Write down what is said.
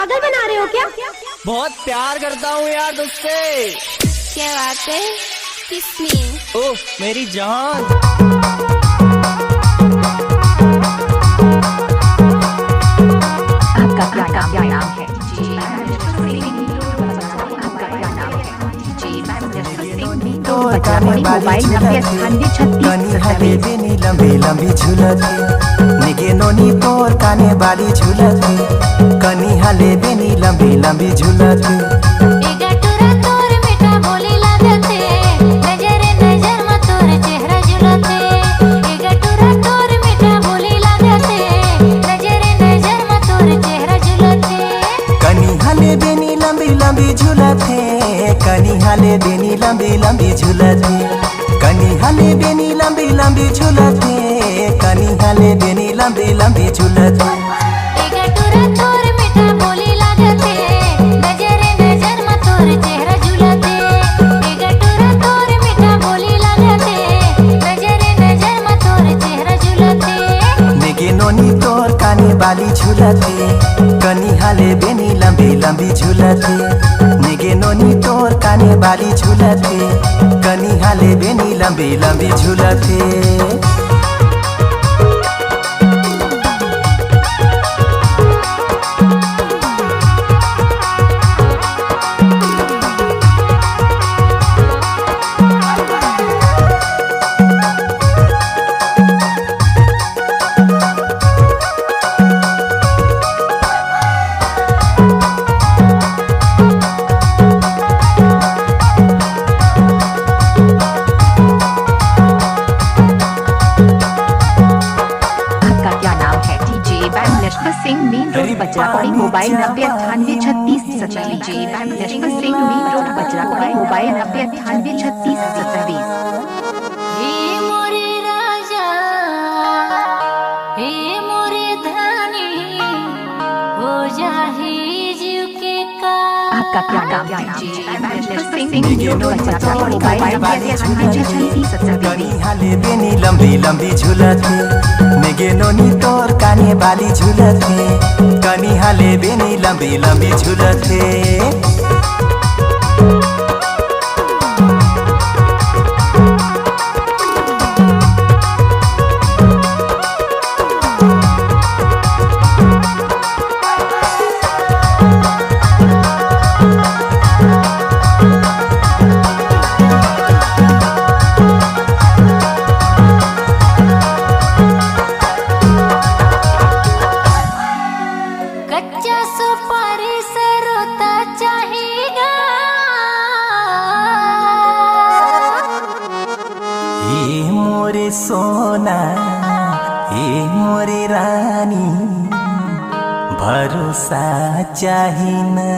पागल बना रहे हो क्या? बहुत प्यार करता हूँ यार तुझसे। क्या बात है? किसने? ओह मेरी जान। आपका क्या नाम है? मोबाइल 909836 लंबी लंबी झूलती निगे नोनी तोर काने बाली झूलती कनी हले बेनी लंबी लंबी झूलती कनी हले बेनी लंबी लंबी झूलते कनी हले बेनी लंबी लंबी झूलते कनी हले बेनी लंबी लंबी झूलते नोनी तोर काने बाली झूलते कनी हले बेनी लंबी लंबी झूलते निगे नोनी तोर काने बाली झूलते कनी हले बेनी लंबी लंबी झूलते। Singh main road Bajrakodi mobile 909836 Singh main road Bajrakodi mobile 909836। आपका क्या नाम है? बेनी लंबी लंबी झूलते निगे नोनी तोर काने बाली झूलते कनी हले बेनी लंबी लंबी झूलते। मोरे सोना ए मोरे रानी भरोसा चाहिए ना।